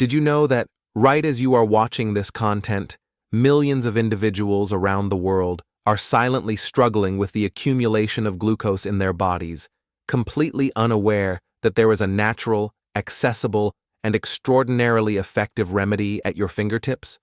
Did you know that right as you are watching this content, millions of individuals around the world are silently struggling with the accumulation of glucose in their bodies, completely unaware that there is a natural, accessible, and extraordinarily effective remedy at your fingertips?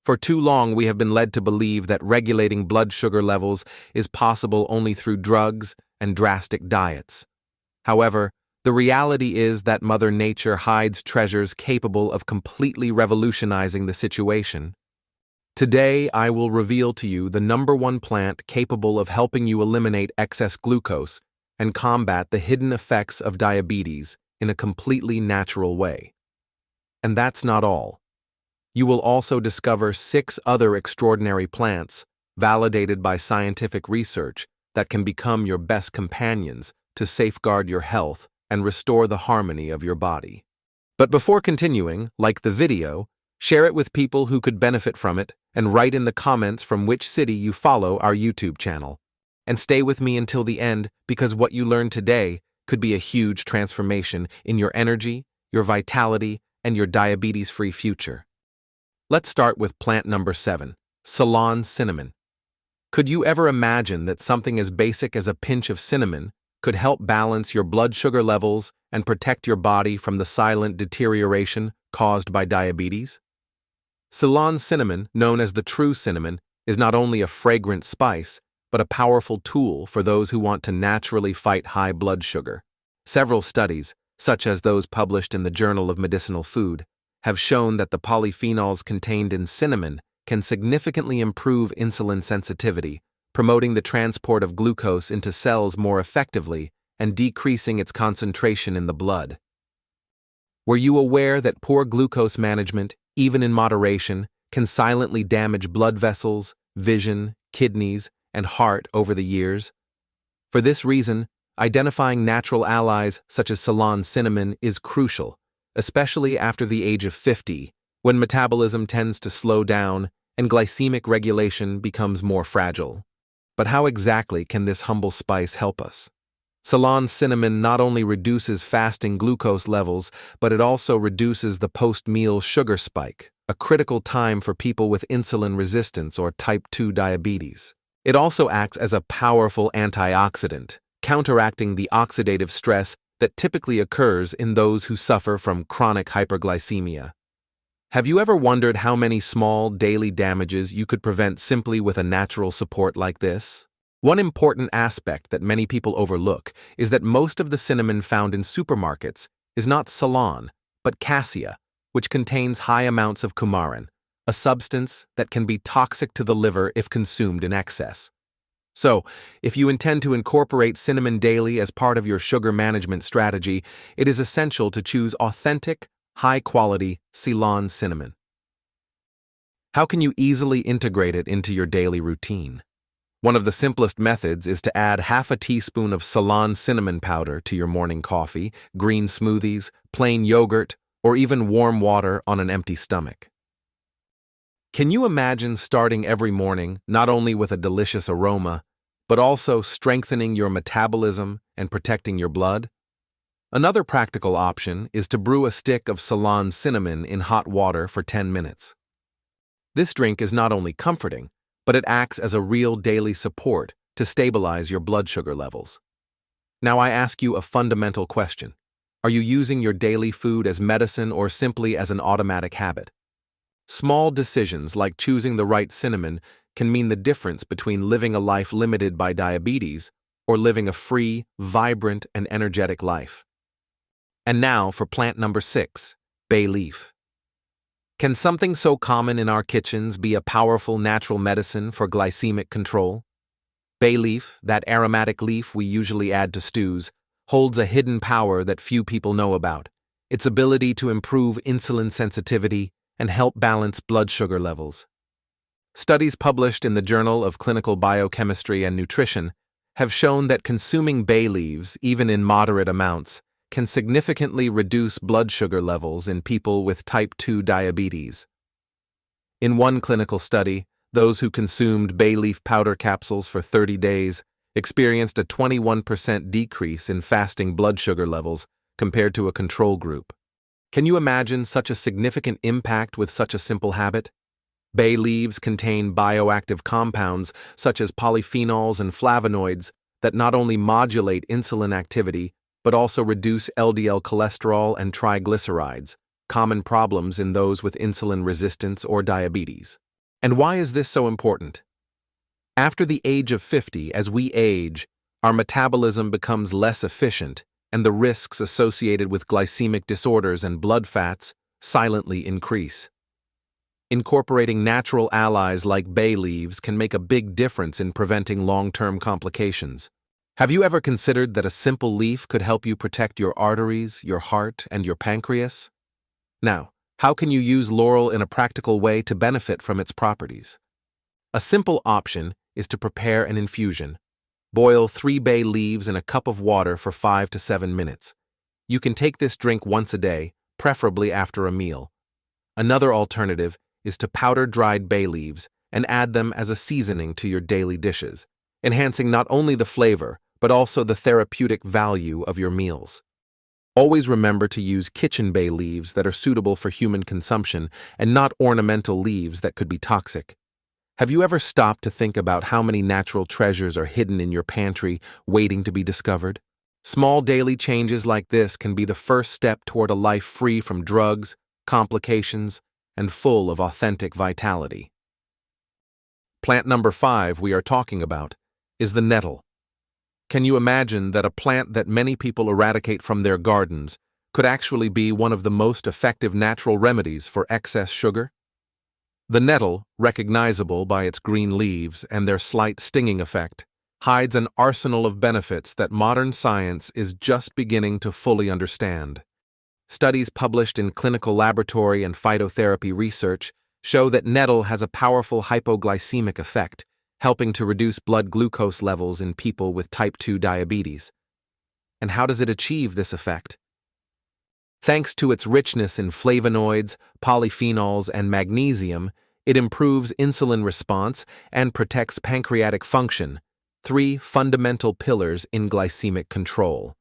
For too long, we have been led to believe that regulating blood sugar levels is possible only through drugs and drastic diets. However, the reality is that Mother Nature hides treasures capable of completely revolutionizing the situation. Today, I will reveal to you the #1 plant capable of helping you eliminate excess glucose and combat the hidden effects of diabetes in a completely natural way. And that's not all. You will also discover 6 other extraordinary plants, validated by scientific research, that can become your best companions to safeguard your health and restore the harmony of your body. But before continuing, like the video, share it with people who could benefit from it, and write in the comments from which city you follow our YouTube channel. And stay with me until the end, because what you learn today could be a huge transformation in your energy, your vitality, and your diabetes-free future. Let's start with plant number 7, Ceylon cinnamon. Could you ever imagine that something as basic as a pinch of cinnamon could help balance your blood sugar levels and protect your body from the silent deterioration caused by diabetes? Ceylon cinnamon, known as the true cinnamon, is not only a fragrant spice, but a powerful tool for those who want to naturally fight high blood sugar. Several studies, such as those published in the Journal of Medicinal Food, have shown that the polyphenols contained in cinnamon can significantly improve insulin sensitivity, promoting the transport of glucose into cells more effectively and decreasing its concentration in the blood. Were you aware that poor glucose management, even in moderation, can silently damage blood vessels, vision, kidneys, and heart over the years? For this reason, identifying natural allies such as Ceylon cinnamon is crucial, especially after the age of 50, when metabolism tends to slow down and glycemic regulation becomes more fragile. But how exactly can this humble spice help us? Ceylon cinnamon not only reduces fasting glucose levels, but it also reduces the post-meal sugar spike, a critical time for people with insulin resistance or type 2 diabetes. It also acts as a powerful antioxidant, counteracting the oxidative stress that typically occurs in those who suffer from chronic hyperglycemia. Have you ever wondered how many small daily damages you could prevent simply with a natural support like this? One important aspect that many people overlook is that most of the cinnamon found in supermarkets is not Ceylon, but cassia, which contains high amounts of coumarin, a substance that can be toxic to the liver if consumed in excess. So, if you intend to incorporate cinnamon daily as part of your sugar management strategy, it is essential to choose authentic, high-quality Ceylon cinnamon. How can you easily integrate it into your daily routine? One of the simplest methods is to add half a teaspoon of Ceylon cinnamon powder to your morning coffee, green smoothies, plain yogurt, or even warm water on an empty stomach. Can you imagine starting every morning not only with a delicious aroma, but also strengthening your metabolism and protecting your blood? Another practical option is to brew a stick of Ceylon cinnamon in hot water for 10 minutes. This drink is not only comforting, but it acts as a real daily support to stabilize your blood sugar levels. Now I ask you a fundamental question. Are you using your daily food as medicine or simply as an automatic habit? Small decisions like choosing the right cinnamon can mean the difference between living a life limited by diabetes or living a free, vibrant, and energetic life. And now for plant number 6, bay leaf. Can something so common in our kitchens be a powerful natural medicine for glycemic control? Bay leaf, that aromatic leaf we usually add to stews, holds a hidden power that few people know about: its ability to improve insulin sensitivity and help balance blood sugar levels. Studies published in the Journal of Clinical Biochemistry and Nutrition have shown that consuming bay leaves, even in moderate amounts, can significantly reduce blood sugar levels in people with type 2 diabetes. In one clinical study, those who consumed bay leaf powder capsules for 30 days experienced a 21% decrease in fasting blood sugar levels compared to a control group. Can you imagine such a significant impact with such a simple habit? Bay leaves contain bioactive compounds such as polyphenols and flavonoids that not only modulate insulin activity but also reduce LDL cholesterol and triglycerides, common problems in those with insulin resistance or diabetes. And why is this so important? After the age of 50, as we age, our metabolism becomes less efficient, and the risks associated with glycemic disorders and blood fats silently increase. Incorporating natural allies like bay leaves can make a big difference in preventing long-term complications. Have you ever considered that a simple leaf could help you protect your arteries, your heart, and your pancreas? Now, how can you use laurel in a practical way to benefit from its properties? A simple option is to prepare an infusion. Boil 3 bay leaves in a cup of water for 5 to 7 minutes. You can take this drink once a day, preferably after a meal. Another alternative is to powder dried bay leaves and add them as a seasoning to your daily dishes, enhancing not only the flavor but also the therapeutic value of your meals. Always remember to use kitchen bay leaves that are suitable for human consumption and not ornamental leaves that could be toxic. Have you ever stopped to think about how many natural treasures are hidden in your pantry waiting to be discovered? Small daily changes like this can be the first step toward a life free from drugs, complications, and full of authentic vitality. Plant number 5 we are talking about is the nettle. Can you imagine that a plant that many people eradicate from their gardens could actually be one of the most effective natural remedies for excess sugar? The nettle, recognizable by its green leaves and their slight stinging effect, hides an arsenal of benefits that modern science is just beginning to fully understand. Studies published in clinical laboratory and phytotherapy research show that nettle has a powerful hypoglycemic effect, helping to reduce blood glucose levels in people with type 2 diabetes. And how does it achieve this effect? Thanks to its richness in flavonoids, polyphenols, and magnesium, it improves insulin response and protects pancreatic function, 3 fundamental pillars in glycemic control.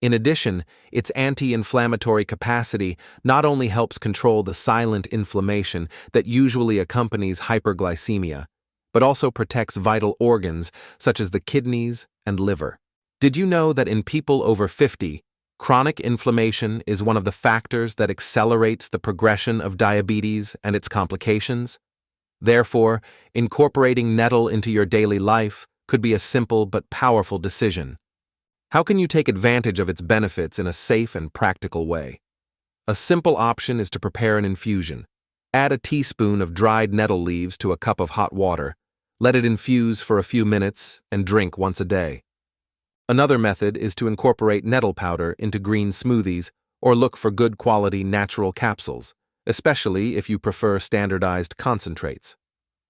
In addition, its anti-inflammatory capacity not only helps control the silent inflammation that usually accompanies hyperglycemia, but also protects vital organs such as the kidneys and liver. Did you know that in people over 50, chronic inflammation is one of the factors that accelerates the progression of diabetes and its complications? Therefore, incorporating nettle into your daily life could be a simple but powerful decision. How can you take advantage of its benefits in a safe and practical way? A simple option is to prepare an infusion. Add a teaspoon of dried nettle leaves to a cup of hot water. Let it infuse for a few minutes and drink once a day. Another method is to incorporate nettle powder into green smoothies or look for good quality natural capsules, especially if you prefer standardized concentrates.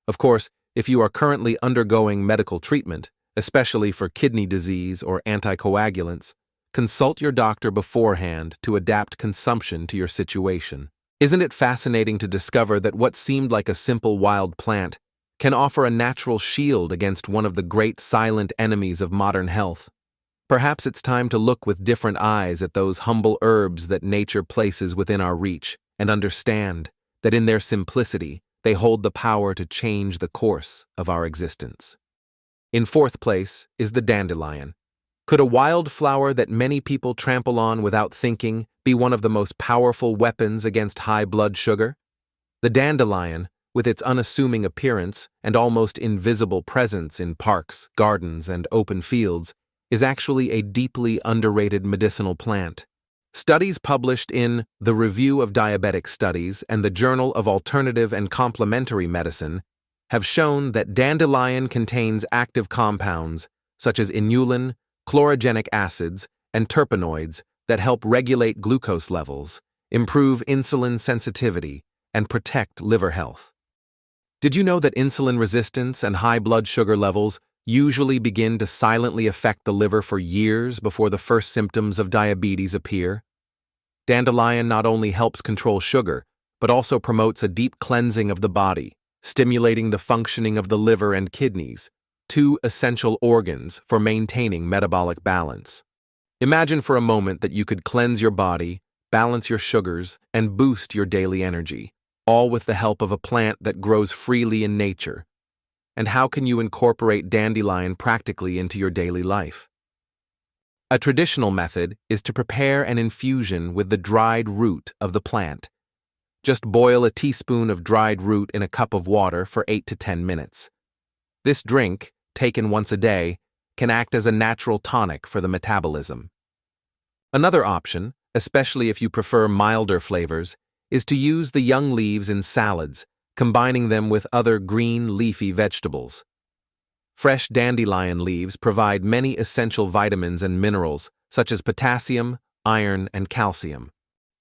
Of course, if you are currently undergoing medical treatment, especially for kidney disease or anticoagulants, consult your doctor beforehand to adapt consumption to your situation. Isn't it fascinating to discover that what seemed like a simple wild plant can offer a natural shield against one of the great silent enemies of modern health? Perhaps it's time to look with different eyes at those humble herbs that nature places within our reach and understand that in their simplicity, they hold the power to change the course of our existence. In 4th place is the dandelion. Could a wild flower that many people trample on without thinking be one of the most powerful weapons against high blood sugar? The dandelion, with its unassuming appearance and almost invisible presence in parks, gardens, and open fields, is actually a deeply underrated medicinal plant. Studies published in the Review of Diabetic Studies and the Journal of Alternative and Complementary Medicine have shown that dandelion contains active compounds such as inulin, chlorogenic acids, and terpenoids that help regulate glucose levels, improve insulin sensitivity, and protect liver health. Did you know that insulin resistance and high blood sugar levels usually begin to silently affect the liver for years before the first symptoms of diabetes appear? Dandelion not only helps control sugar, but also promotes a deep cleansing of the body, stimulating the functioning of the liver and kidneys, 2 essential organs for maintaining metabolic balance. Imagine for a moment that you could cleanse your body, balance your sugars, and boost your daily energy, all with the help of a plant that grows freely in nature. And how can you incorporate dandelion practically into your daily life? A traditional method is to prepare an infusion with the dried root of the plant. Just boil a teaspoon of dried root in a cup of water for 8 to 10 minutes. This drink, taken once a day, can act as a natural tonic for the metabolism. Another option, especially if you prefer milder flavors, is to use the young leaves in salads, combining them with other green leafy vegetables. Fresh dandelion leaves provide many essential vitamins and minerals, such as potassium, iron, and calcium.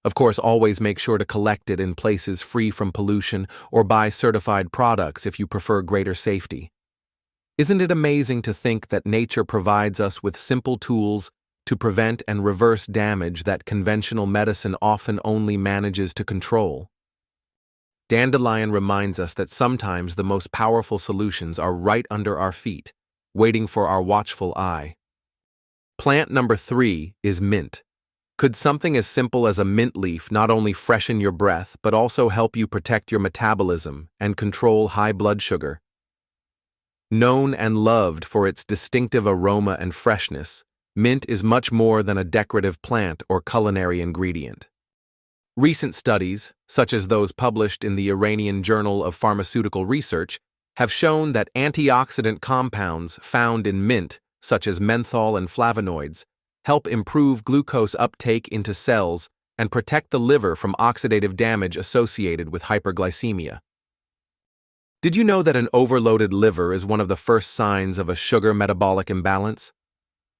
Of course, always make sure to collect it in places free from pollution or buy certified products if you prefer greater safety. Isn't it amazing to think that nature provides us with simple tools to prevent and reverse damage that conventional medicine often only manages to control? Dandelion reminds us that sometimes the most powerful solutions are right under our feet, waiting for our watchful eye. Plant number 3 is mint. Could something as simple as a mint leaf not only freshen your breath but also help you protect your metabolism and control high blood sugar? Known and loved for its distinctive aroma and freshness, mint is much more than a decorative plant or culinary ingredient. Recent studies, such as those published in the Iranian Journal of Pharmaceutical Research, have shown that antioxidant compounds found in mint, such as menthol and flavonoids, help improve glucose uptake into cells and protect the liver from oxidative damage associated with hyperglycemia. Did you know that an overloaded liver is one of the first signs of a sugar metabolic imbalance?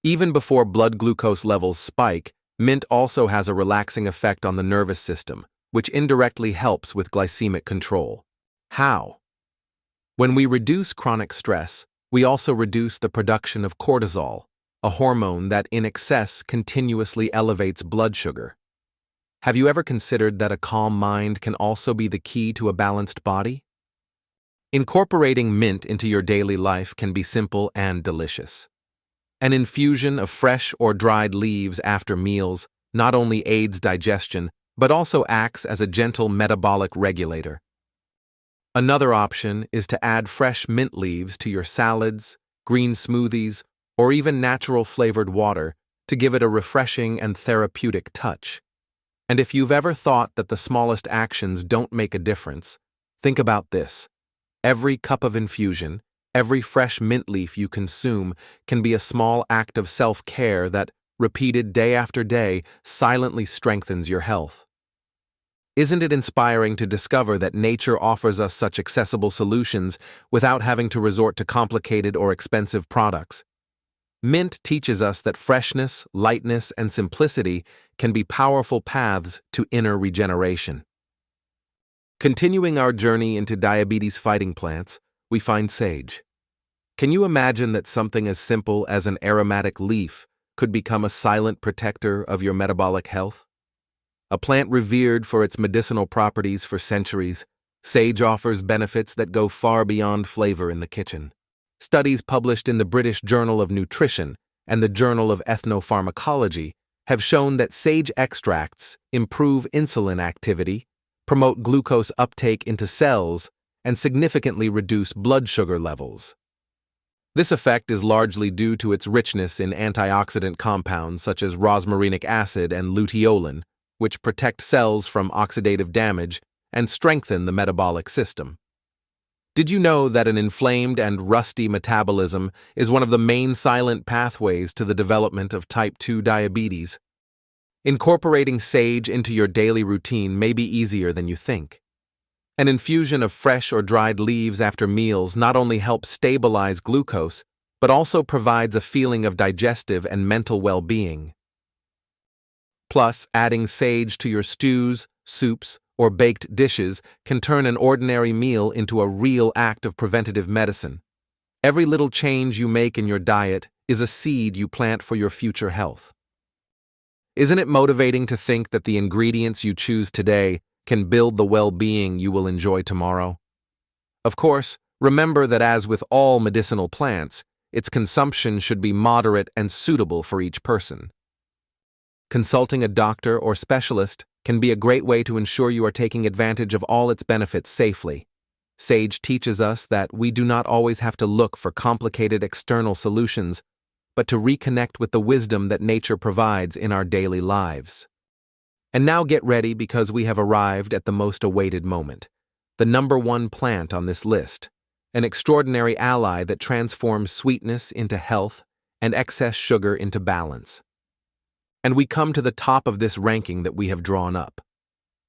Even before blood glucose levels spike, mint also has a relaxing effect on the nervous system, which indirectly helps with glycemic control. How? When we reduce chronic stress, we also reduce the production of cortisol, a hormone that in excess continuously elevates blood sugar. Have you ever considered that a calm mind can also be the key to a balanced body? Incorporating mint into your daily life can be simple and delicious. An infusion of fresh or dried leaves after meals not only aids digestion, but also acts as a gentle metabolic regulator. Another option is to add fresh mint leaves to your salads, green smoothies, or even natural flavored water to give it a refreshing and therapeutic touch. And if you've ever thought that the smallest actions don't make a difference, think about this. Every cup of infusion, every fresh mint leaf you consume can be a small act of self-care that, repeated day after day, silently strengthens your health. Isn't it inspiring to discover that nature offers us such accessible solutions without having to resort to complicated or expensive products? Mint teaches us that freshness, lightness, and simplicity can be powerful paths to inner regeneration. Continuing our journey into diabetes-fighting plants, we find sage. Can you imagine that something as simple as an aromatic leaf could become a silent protector of your metabolic health? A plant revered for its medicinal properties for centuries, sage offers benefits that go far beyond flavor in the kitchen. Studies published in the British Journal of Nutrition and the Journal of Ethnopharmacology have shown that sage extracts improve insulin activity, promote glucose uptake into cells, and significantly reduce blood sugar levels. This effect is largely due to its richness in antioxidant compounds such as rosmarinic acid and luteolin, which protect cells from oxidative damage and strengthen the metabolic system. Did you know that an inflamed and rusty metabolism is one of the main silent pathways to the development of type 2 diabetes? Incorporating sage into your daily routine may be easier than you think. An infusion of fresh or dried leaves after meals not only helps stabilize glucose, but also provides a feeling of digestive and mental well-being. Plus, adding sage to your stews, soups, or baked dishes can turn an ordinary meal into a real act of preventative medicine. Every little change you make in your diet is a seed you plant for your future health. Isn't it motivating to think that the ingredients you choose today can build the well-being you will enjoy tomorrow? Of course, remember that as with all medicinal plants, its consumption should be moderate and suitable for each person. Consulting a doctor or specialist can be a great way to ensure you are taking advantage of all its benefits safely. Sage teaches us that we do not always have to look for complicated external solutions, but to reconnect with the wisdom that nature provides in our daily lives. And now get ready, because we have arrived at the most awaited moment. The number one plant on this list, an extraordinary ally that transforms sweetness into health and excess sugar into balance. And we come to the top of this ranking that we have drawn up.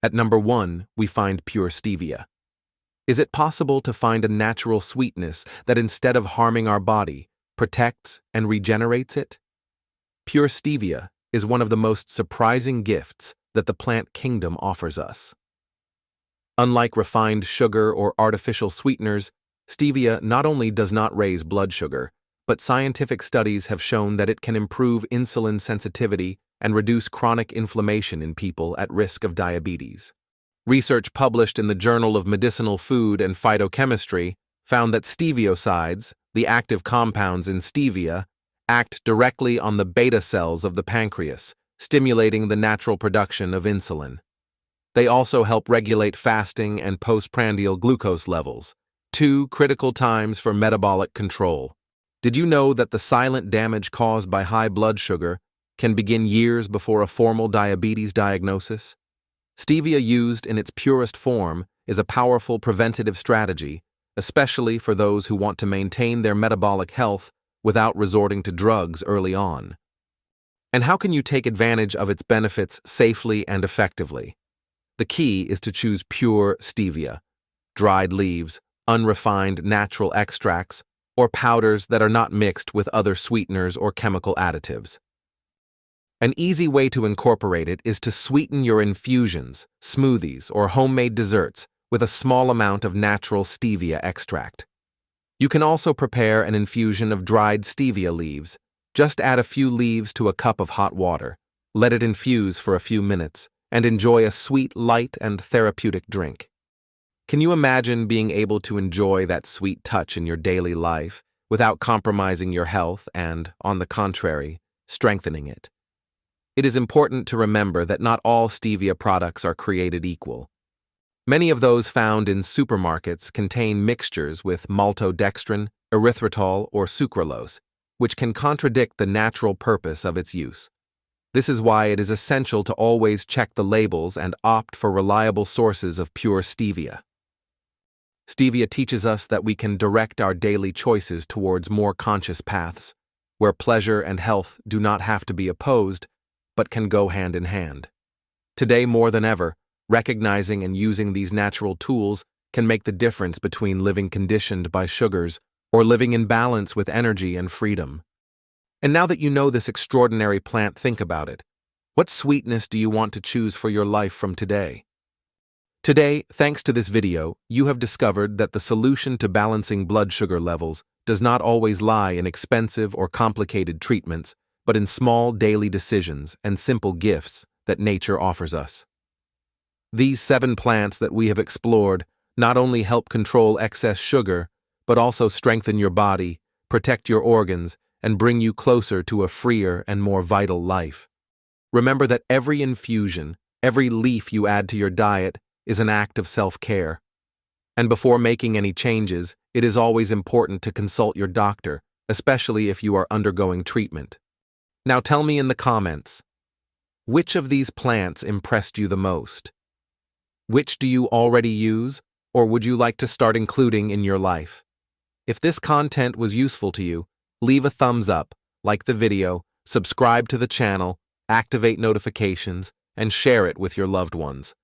At number 1, we find pure stevia. Is it possible to find a natural sweetness that, instead of harming our body, protects and regenerates it? Pure stevia is one of the most surprising gifts that the plant kingdom offers us. Unlike refined sugar or artificial sweeteners, stevia not only does not raise blood sugar, but scientific studies have shown that it can improve insulin sensitivity and reduce chronic inflammation in people at risk of diabetes. Research published in the Journal of Medicinal Food and Phytochemistry found that steviosides, the active compounds in stevia, act directly on the beta cells of the pancreas, stimulating the natural production of insulin. They also help regulate fasting and postprandial glucose levels, 2 critical times for metabolic control. Did you know that the silent damage caused by high blood sugar can begin years before a formal diabetes diagnosis? Stevia, used in its purest form, is a powerful preventative strategy, especially for those who want to maintain their metabolic health without resorting to drugs early on. And how can you take advantage of its benefits safely and effectively? The key is to choose pure stevia, dried leaves, unrefined natural extracts, or powders that are not mixed with other sweeteners or chemical additives. An easy way to incorporate it is to sweeten your infusions, smoothies, or homemade desserts with a small amount of natural stevia extract. You can also prepare an infusion of dried stevia leaves. Just add a few leaves to a cup of hot water, let it infuse for a few minutes, and enjoy a sweet, light, and therapeutic drink. Can you imagine being able to enjoy that sweet touch in your daily life without compromising your health and, on the contrary, strengthening it? It is important to remember that not all stevia products are created equal. Many of those found in supermarkets contain mixtures with maltodextrin, erythritol, or sucralose, which can contradict the natural purpose of its use. This is why it is essential to always check the labels and opt for reliable sources of pure stevia. Stevia teaches us that we can direct our daily choices towards more conscious paths, where pleasure and health do not have to be opposed, but can go hand in hand. Today, more than ever, recognizing and using these natural tools can make the difference between living conditioned by sugars or living in balance with energy and freedom. And now that you know this extraordinary plant, think about it. What sweetness do you want to choose for your life from today? Today, thanks to this video, you have discovered that the solution to balancing blood sugar levels does not always lie in expensive or complicated treatments, but in small daily decisions and simple gifts that nature offers us. These 7 plants that we have explored not only help control excess sugar, but also strengthen your body, protect your organs, and bring you closer to a freer and more vital life. Remember that every infusion, every leaf you add to your diet is an act of self-care. And before making any changes, it is always important to consult your doctor, especially if you are undergoing treatment. Now tell me in the comments, which of these plants impressed you the most? Which do you already use, or would you like to start including in your life? If this content was useful to you, leave a thumbs up, like the video, subscribe to the channel, activate notifications, and share it with your loved ones.